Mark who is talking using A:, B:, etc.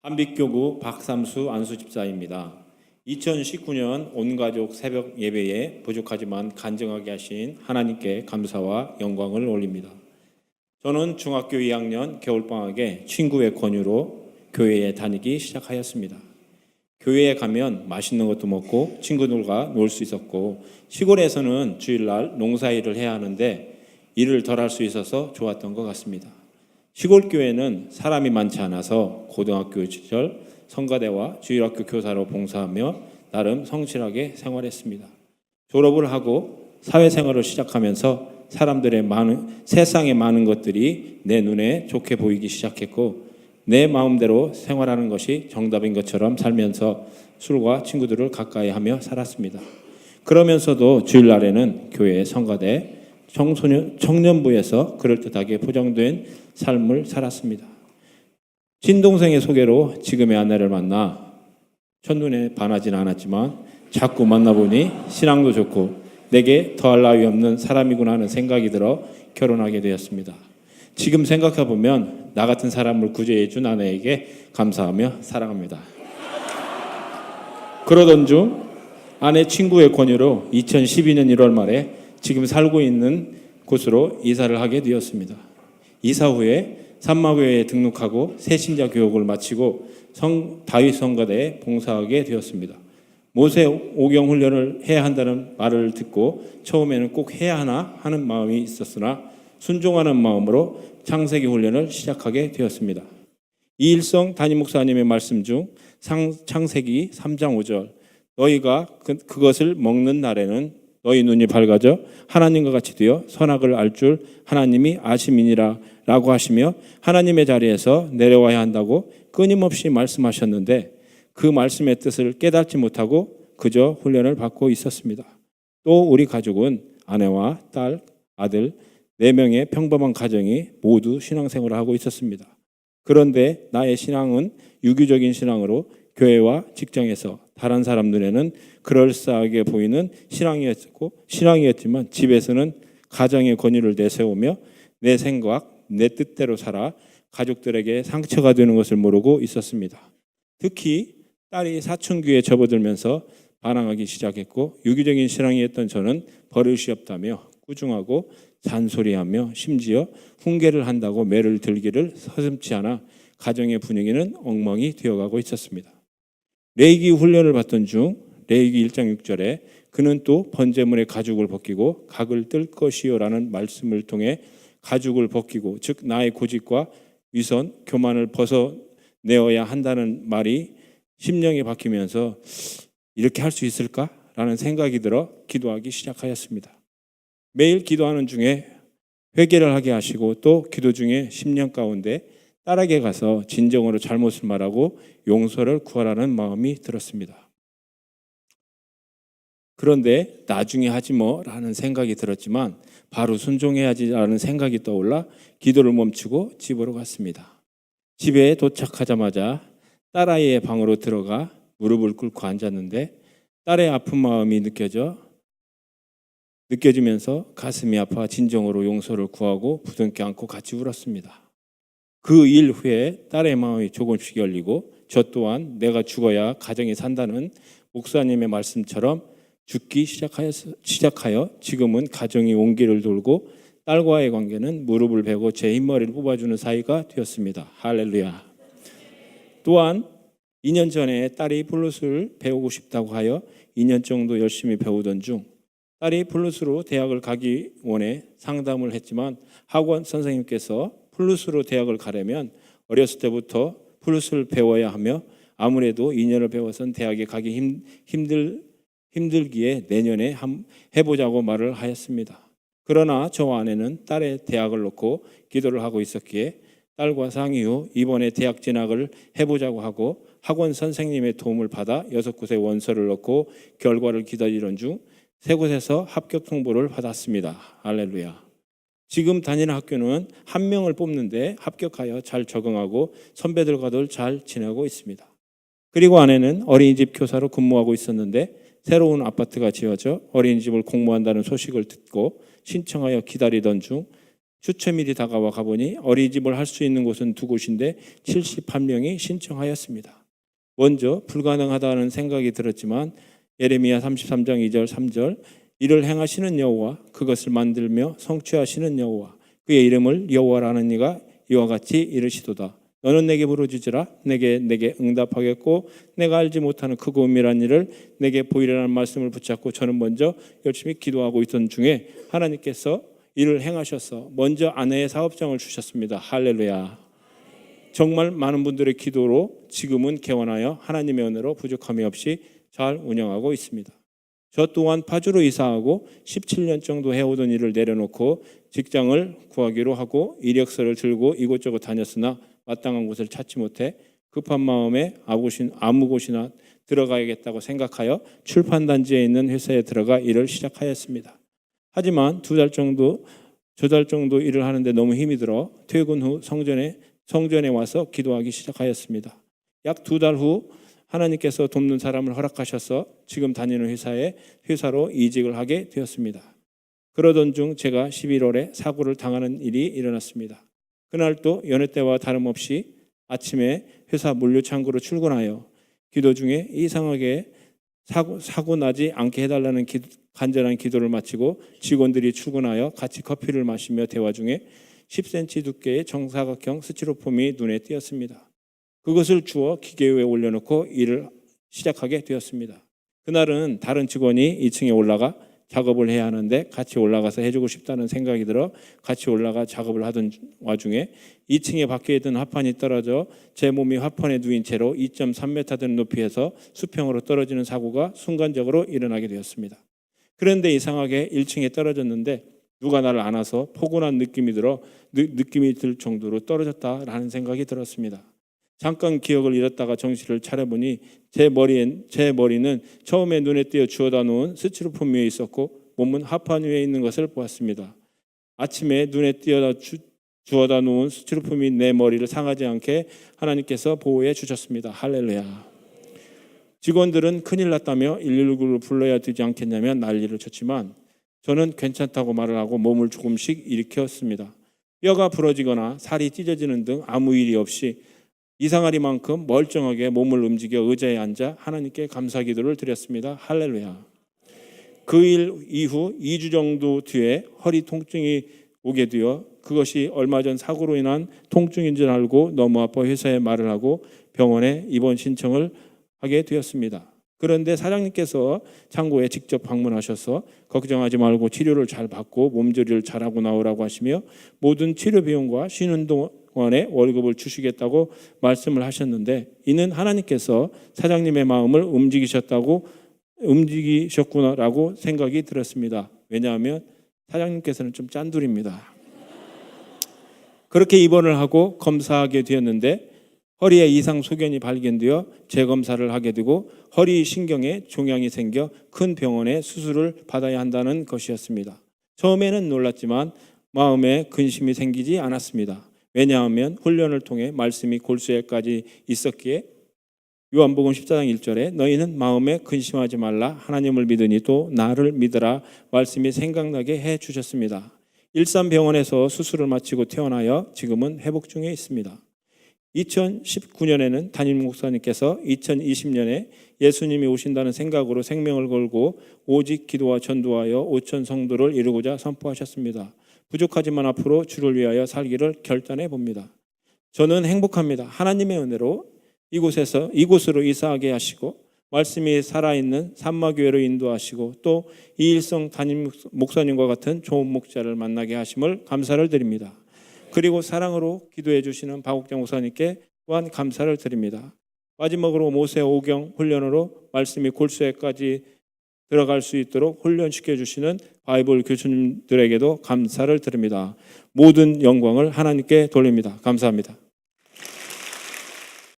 A: 한빛교구 박삼수 안수집사입니다. 2019년 온가족 새벽 예배에 부족하지만 간증하게 하신 하나님께 감사와 영광을 올립니다. 저는 중학교 2학년 겨울방학에 친구의 권유로 교회에 다니기 시작하였습니다. 교회에 가면 맛있는 것도 먹고 친구들과 놀 수 있었고, 시골에서는 주일날 농사일을 해야 하는데 일을 덜 할 수 있어서 좋았던 것 같습니다. 시골 교회는 사람이 많지 않아서 고등학교 시절 성가대와 주일학교 교사로 봉사하며 나름 성실하게 생활했습니다. 졸업을 하고 사회생활을 시작하면서 세상의 많은 것들이 내 눈에 좋게 보이기 시작했고, 내 마음대로 생활하는 것이 정답인 것처럼 살면서 술과 친구들을 가까이 하며 살았습니다. 그러면서도 주일날에는 교회 성가대 청년부에서 그럴듯하게 포장된 삶을 살았습니다. 친동생의 소개로 지금의 아내를 만나 첫눈에 반하지는 않았지만 자꾸 만나보니 신앙도 좋고 내게 더할 나위 없는 사람이구나 하는 생각이 들어 결혼하게 되었습니다. 지금 생각해보면 나 같은 사람을 구제해 준 아내에게 감사하며 사랑합니다. 그러던 중 아내 친구의 권유로 2012년 1월 말에 지금 살고 있는 곳으로 이사를 하게 되었습니다. 이사 후에 산마교회에 등록하고 새신자 교육을 마치고 다윗 성가대에 봉사하게 되었습니다. 모세 오경 훈련을 해야 한다는 말을 듣고 처음에는 꼭 해야 하나 하는 마음이 있었으나 순종하는 마음으로 창세기 훈련을 시작하게 되었습니다. 이일성 담임 목사님의 말씀 중 창세기 3장 5절, 너희가 그것을 먹는 날에는 너희 눈이 밝아져 하나님과 같이 되어 선악을 알 줄 하나님이 아심이니라 라고 하시며 하나님의 자리에서 내려와야 한다고 끊임없이 말씀하셨는데, 그 말씀의 뜻을 깨닫지 못하고 그저 훈련을 받고 있었습니다. 또 우리 가족은 아내와 딸, 아들 4명의 평범한 가정이 모두 신앙생활을 하고 있었습니다. 그런데 나의 신앙은 유교적인 신앙으로 교회와 직장에서 다른 사람 눈에는 그럴싸하게 보이는 신앙이었지만 집에서는 가정의 권위를 내세우며 내 생각, 내 뜻대로 살아 가족들에게 상처가 되는 것을 모르고 있었습니다. 특히 딸이 사춘기에 접어들면서 반항하기 시작했고, 유기적인 신앙이었던 저는 버릇이 없다며 꾸중하고 잔소리하며 심지어 훈계를 한다고 매를 들기를 서슴지 않아 가정의 분위기는 엉망이 되어가고 있었습니다. 레위기 훈련을 받던 중 레위기 1장 6절에 그는 또 번제물의 가죽을 벗기고 각을 뜰 것이요라는 말씀을 통해 가죽을 벗기고, 즉 나의 고집과 위선, 교만을 벗어내어야 한다는 말이 심령에 박히면서 이렇게 할 수 있을까라는 생각이 들어 기도하기 시작하였습니다. 매일 기도하는 중에 회개를 하게 하시고 또 기도 중에 심령 가운데 딸에게 가서 진정으로 잘못을 말하고 용서를 구하라는 마음이 들었습니다. 그런데 나중에 하지 뭐라는 생각이 들었지만 바로 순종해야지라는 생각이 떠올라 기도를 멈추고 집으로 갔습니다. 집에 도착하자마자 딸아이의 방으로 들어가 무릎을 꿇고 앉았는데 딸의 아픈 마음이 느껴지면서 가슴이 아파 진정으로 용서를 구하고 부둥켜 안고 같이 울었습니다. 그 일 후에 딸의 마음이 조금씩 열리고 저 또한 내가 죽어야 가정이 산다는 목사님의 말씀처럼 죽기 시작하여 지금은 가정이 온기를 돌고 딸과의 관계는 무릎을 베고 제 흰머리를 뽑아주는 사이가 되었습니다. 할렐루야. 또한 2년 전에 딸이 플룻을 배우고 싶다고 하여 2년 정도 열심히 배우던 중 딸이 플룻으로 대학을 가기 원해 상담을 했지만 학원 선생님께서 플룻으로 대학을 가려면 어렸을 때부터 플룻을 배워야 하며 아무래도 2년을 배워선 대학에 가기 힘들기에 내년에 해보자고 말을 하였습니다. 그러나 저와 아내는 딸의 대학을 놓고 기도를 하고 있었기에 딸과 상의 후 이번에 대학 진학을 해보자고 하고 학원 선생님의 도움을 받아 6곳에 원서를 넣고 결과를 기다리던 중 3곳에서 합격 통보를 받았습니다. 할렐루야. 지금 다니는 학교는 1명을 뽑는데 합격하여 잘 적응하고 선배들과도 잘 지내고 있습니다. 그리고 아내는 어린이집 교사로 근무하고 있었는데 새로운 아파트가 지어져 어린이집을 공모한다는 소식을 듣고 신청하여 기다리던 중 추첨일이 다가와 가보니 어린이집을 할 수 있는 곳은 2곳인데 71명이 신청하였습니다. 먼저 불가능하다는 생각이 들었지만 예레미야 33장 2절 3절 이를 행하시는 여호와 그것을 만들며 성취하시는 여호와 그의 이름을 여호와라는 이가 이와 같이 이르시도다. 너는 내게 부르짖으라. 내게 응답하겠고 내가 알지 못하는 크고 은밀한 일을 내게 보이라는 말씀을 붙잡고 저는 먼저 열심히 기도하고 있던 중에 하나님께서 이를 행하셔서 먼저 아내의 사업장을 주셨습니다. 할렐루야. 정말 많은 분들의 기도로 지금은 개원하여 하나님의 은혜로 부족함이 없이 잘 운영하고 있습니다. 저 또한 파주로 이사하고 17년 정도 해오던 일을 내려놓고 직장을 구하기로 하고 이력서를 들고 이곳저곳 다녔으나 마땅한 곳을 찾지 못해 급한 마음에 아무 곳이나 들어가야겠다고 생각하여 출판단지에 있는 회사에 들어가 일을 시작하였습니다. 하지만 2달 정도 일을 하는데 너무 힘이 들어 퇴근 후 성전에 와서 기도하기 시작하였습니다. 약 2달 후 하나님께서 돕는 사람을 허락하셔서 지금 다니는 회사로 이직을 하게 되었습니다. 그러던 중 제가 11월에 사고를 당하는 일이 일어났습니다. 그날도 여느 때와 다름없이 아침에 회사 물류창고로 출근하여 기도 중에 이상하게 사고 나지 않게 해달라는 간절한 기도를 마치고 직원들이 출근하여 같이 커피를 마시며 대화 중에 10cm 두께의 정사각형 스티로폼이 눈에 띄었습니다. 그것을 주워 기계 위에 올려놓고 일을 시작하게 되었습니다. 그날은 다른 직원이 2층에 올라가 작업을 해야 하는데 같이 올라가서 해주고 싶다는 생각이 들어 같이 올라가 작업을 하던 와중에 2층에 박혀 있던 합판이 떨어져 제 몸이 합판에 누인 채로 2.3m 되는 높이에서 수평으로 떨어지는 사고가 순간적으로 일어나게 되었습니다. 그런데 이상하게 1층에 떨어졌는데 누가 나를 안아서 포근한 느낌이 들 정도로 떨어졌다라는 생각이 들었습니다. 잠깐 기억을 잃었다가 정신을 차려보니 제 머리는 처음에 눈에 띄어 주워다 놓은 스티로폼 위에 있었고 몸은 합판 위에 있는 것을 보았습니다. 아침에 눈에 띄어 주워다 놓은 스티로폼이 내 머리를 상하지 않게 하나님께서 보호해 주셨습니다. 할렐루야. 직원들은 큰일 났다며 119를 불러야 되지 않겠냐며 난리를 쳤지만 저는 괜찮다고 말을 하고 몸을 조금씩 일으켰습니다. 뼈가 부러지거나 살이 찢어지는 등 아무 일이 없이 이상하리만큼 멀쩡하게 몸을 움직여 의자에 앉아 하나님께 감사 기도를 드렸습니다. 할렐루야. 그 일 이후 2주 정도 뒤에 허리 통증이 오게 되어 그것이 얼마 전 사고로 인한 통증인 줄 알고 너무 아파 회사에 말을 하고 병원에 입원 신청을 하게 되었습니다. 그런데 사장님께서 창고에 직접 방문하셔서 걱정하지 말고 치료를 잘 받고 몸조리를 잘하고 나오라고 하시며 모든 치료 비용과 쉬는 동안에 월급을 주시겠다고 말씀을 하셨는데 이는 하나님께서 사장님의 마음을 움직이셨구나라고 생각이 들었습니다. 왜냐하면 사장님께서는 좀 짠돌입니다. 그렇게 입원을 하고 검사하게 되었는데 허리에 이상 소견이 발견되어 재검사를 하게 되고 허리 신경에 종양이 생겨 큰 병원에 수술을 받아야 한다는 것이었습니다. 처음에는 놀랐지만 마음에 근심이 생기지 않았습니다. 왜냐하면 훈련을 통해 말씀이 골수에까지 있었기에 요한복음 14장 1절에 너희는 마음에 근심하지 말라 하나님을 믿으니 또 나를 믿으라 말씀이 생각나게 해 주셨습니다. 일산병원에서 수술을 마치고 퇴원하여 지금은 회복 중에 있습니다. 2019년에는 담임 목사님께서 2020년에 예수님이 오신다는 생각으로 생명을 걸고 오직 기도와 전도하여 5천 성도를 이루고자 선포하셨습니다. 부족하지만 앞으로 주를 위하여 살기를 결단해 봅니다. 저는 행복합니다. 하나님의 은혜로 이곳으로 이사하게 하시고 말씀이 살아있는 산마교회로 인도하시고 또 이일성 담임 목사님과 같은 좋은 목자를 만나게 하심을 감사를 드립니다. 그리고 사랑으로 기도해 주시는 박옥장 목사님께 또한 감사를 드립니다. 마지막으로 모세 오경 훈련으로 말씀이 골수에까지 들어갈 수 있도록 훈련시켜 주시는 바이블 교수님들에게도 감사를 드립니다. 모든 영광을 하나님께 돌립니다. 감사합니다.